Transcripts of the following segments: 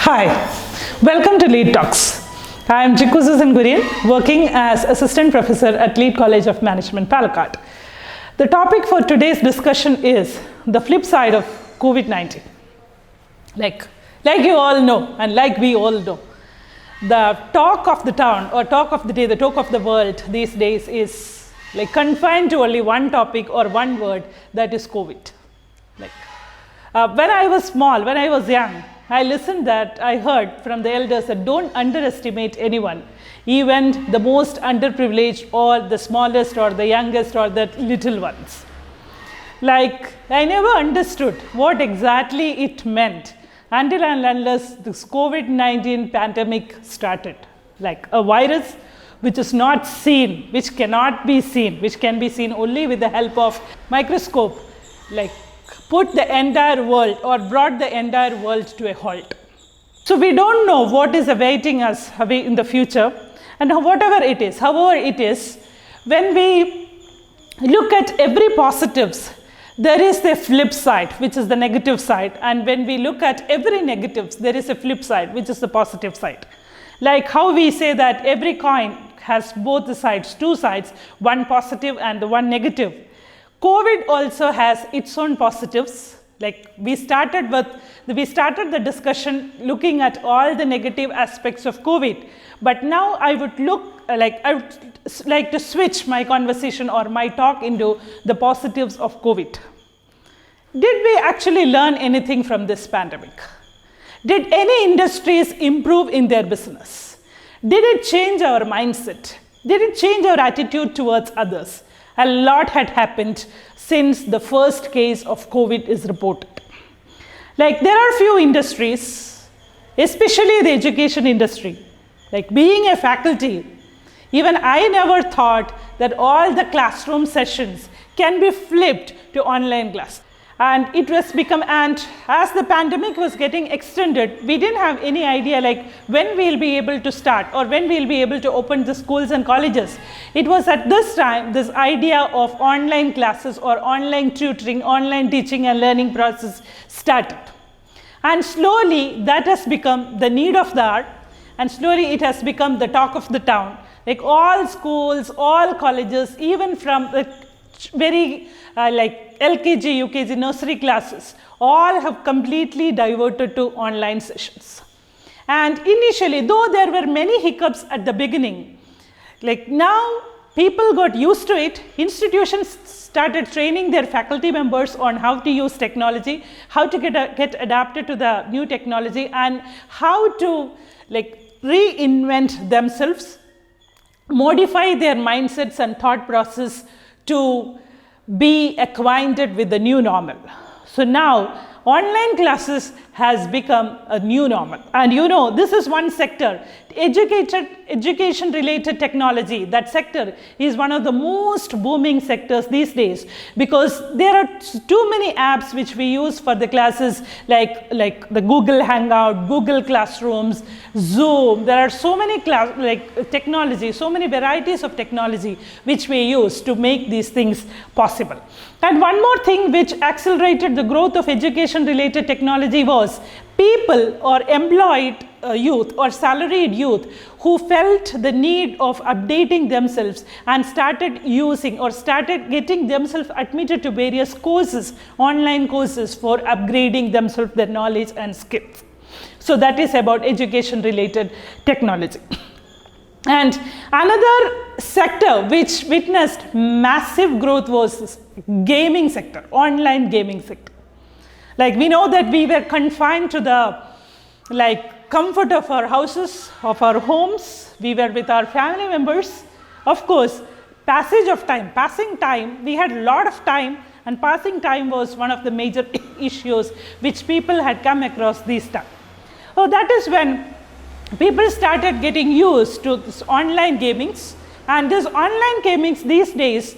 Hi, welcome to LEADTalks. I am Jikku Susan Kurian, working as Assistant Professor at Lead College of Management, Palakkad. The topic for today's discussion is the flip side of COVID-19. Like you all know, and like we all know, the talk of the town, or talk of the day, the talk of the world these days is like confined to only one topic or one word, that is COVID. When I was small, when I was young, I heard from the elders that don't underestimate anyone, even the most underprivileged or the smallest or the youngest or the little ones. I never understood what exactly it meant until and unless this COVID-19 pandemic started. Like a virus which is not seen, which cannot be seen, which can be seen only with the help of microscope, put the entire world or brought the entire world to a halt. So we don't know what is awaiting us in the future, and whatever it is, however it is, when we look at every positives, there is a flip side, which is the negative side, and when we look at every negatives, there is a flip side, which is the positive side. Like how we say that every coin has both the sides, two sides, one positive and the one negative. COVID also has its own positives. We started the discussion looking at all the negative aspects of COVID, but now I would like to switch my conversation or my talk into the positives of COVID. Did we actually learn anything from this pandemic? Did any industries improve in their business? Did it change our mindset? Did it change our attitude towards others? A lot had happened since the first case of COVID is reported. There are few industries, especially the education industry. Being a faculty, even I never thought that all the classroom sessions can be flipped to online class. And it was and as the pandemic was getting extended, we didn't have any idea when we'll be able to start or when we'll be able to open the schools and colleges. It was at this time, this idea of online classes or online tutoring, online teaching and learning process started. And slowly that has become the need of the hour, and slowly it has become the talk of the town. All schools, all colleges, even from the very LKG, UKG, nursery classes, all have completely diverted to online sessions. And initially, though there were many hiccups at the beginning, now people got used to it. Institutions started training their faculty members on how to use technology, how to get adapted to the new technology, and how to reinvent themselves, modify their mindsets and thought process to be acquainted with the new normal. So now online classes has become a new normal. And this is one sector, education related technology. That sector is one of the most booming sectors these days, because there are too many apps which we use for the classes, like the Google Hangout, Google Classrooms, Zoom. There are so many technology, so many varieties of technology which we use to make these things possible. And one more thing which accelerated the growth of education related technology was people or employed youth or salaried youth who felt the need of updating themselves and started using or started getting themselves admitted to various courses, online courses, for upgrading themselves, their knowledge and skills. So that is about education related technology. And another sector which witnessed massive growth was gaming sector, online gaming sector. We know that we were confined to the comfort of our houses, of our homes. We were with our family members. Of course, passing time, we had a lot of time, and passing time was one of the major issues which people had come across this time. So that is when people started getting used to this online gamings, and this online gamings these days,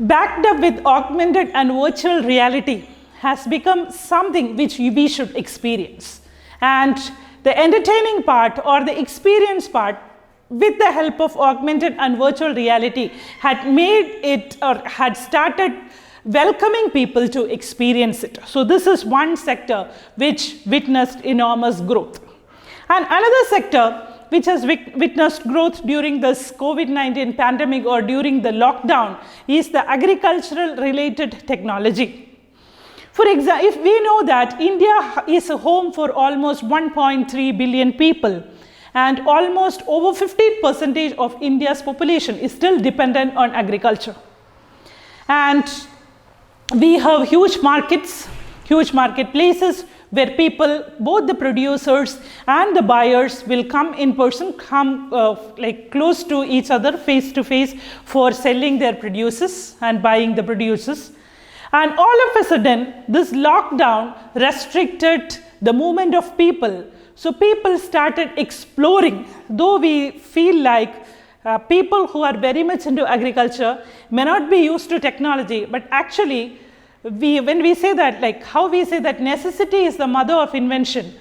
backed up with augmented and virtual reality, has become something which we should experience. And the entertaining part or the experience part, with the help of augmented and virtual reality, had made it or had started welcoming people to experience it. So this is one sector which witnessed enormous growth. And another sector which has witnessed growth during this COVID-19 pandemic or during the lockdown is the agricultural related technology. For example, if we know that India is a home for almost 1.3 billion people, and almost over 50% of India's population is still dependent on agriculture. And we have huge markets, huge marketplaces where people, both the producers and the buyers, will come in person, come like close to each other, face to face, for selling their produces and buying the produces. And all of a sudden, this lockdown restricted the movement of people. So people started exploring, though we feel like people who are very much into agriculture may not be used to technology, but actually, when we say that, like how we say that necessity is the mother of invention,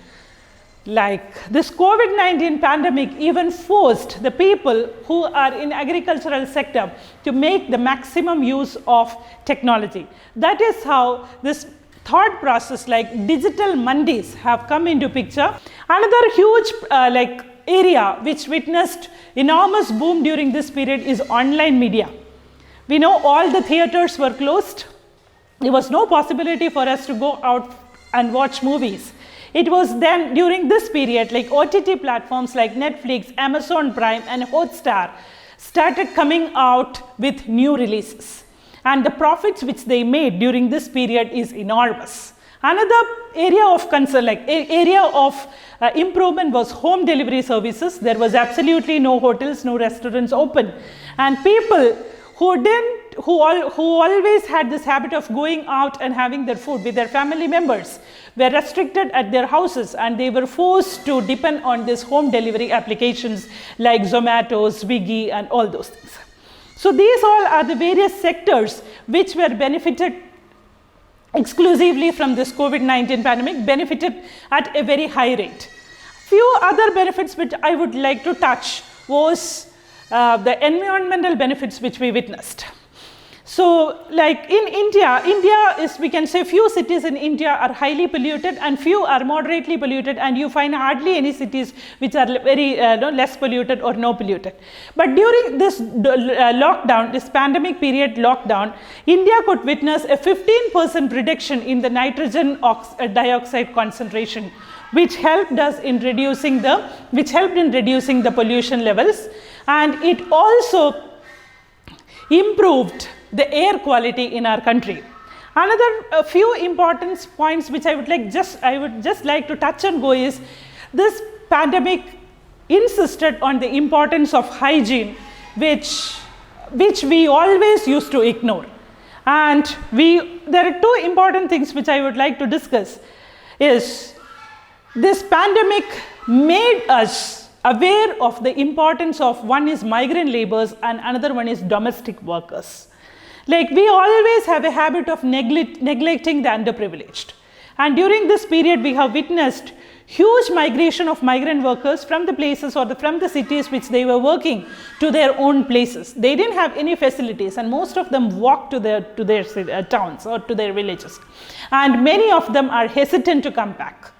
like this COVID-19 pandemic even forced the people who are in agricultural sector to make the maximum use of technology. That is how this thought process like digital mandis have come into picture. Another huge area which witnessed enormous boom during this period is online media. We know all the theaters were closed. There was no possibility for us to go out and watch movies. It was then during this period like OTT platforms like Netflix, Amazon Prime and Hotstar started coming out with new releases. And the profits which they made during this period is enormous. Another area of concern, improvement was home delivery services. There was absolutely no hotels, no restaurants open. And people who always had this habit of going out and having their food with their family members were restricted at their houses, and they were forced to depend on these home delivery applications like Zomato, Swiggy and all those things. So these all are the various sectors which were benefited exclusively from this COVID-19 pandemic, benefited at a very high rate. Few other benefits which I would like to touch was the environmental benefits which we witnessed. So like in India is, we can say, few cities in India are highly polluted and few are moderately polluted, and you find hardly any cities which are very less polluted or no polluted. But during this lockdown, this pandemic period lockdown, India could witness a 15% reduction in the nitrogen dioxide concentration, which helped in reducing the pollution levels, and it also improved the air quality in our country. Another few important points which I would just like to touch and go is this pandemic insisted on the importance of hygiene, which we always used to ignore. And there are two important things which I would like to discuss. Is this pandemic made us aware of the importance of, one is migrant laborers and another one is domestic workers. Like we always have a habit of neglecting the underprivileged. And during this period, we have witnessed huge migration of migrant workers from the places or from the cities which they were working to their own places. They didn't have any facilities, and most of them walked to their towns or to their villages. And many of them are hesitant to come back.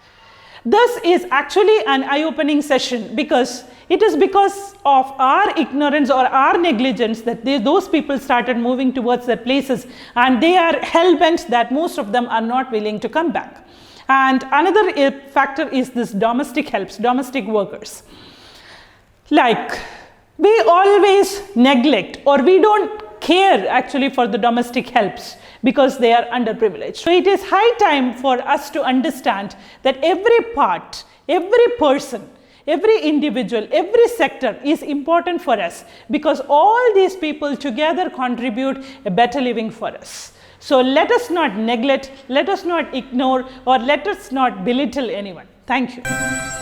This is actually an eye-opening session, because it is because of our ignorance or our negligence that those people started moving towards their places, and they are hell-bent that most of them are not willing to come back. And another factor is this domestic helps, domestic workers. Like we always neglect, or we don't care actually for the domestic helps, because they are underprivileged. So it is high time for us to understand that every part, every person, every individual, every sector is important for us, because all these people together contribute a better living for us. So let us not neglect, let us not ignore, or let us not belittle anyone. Thank you.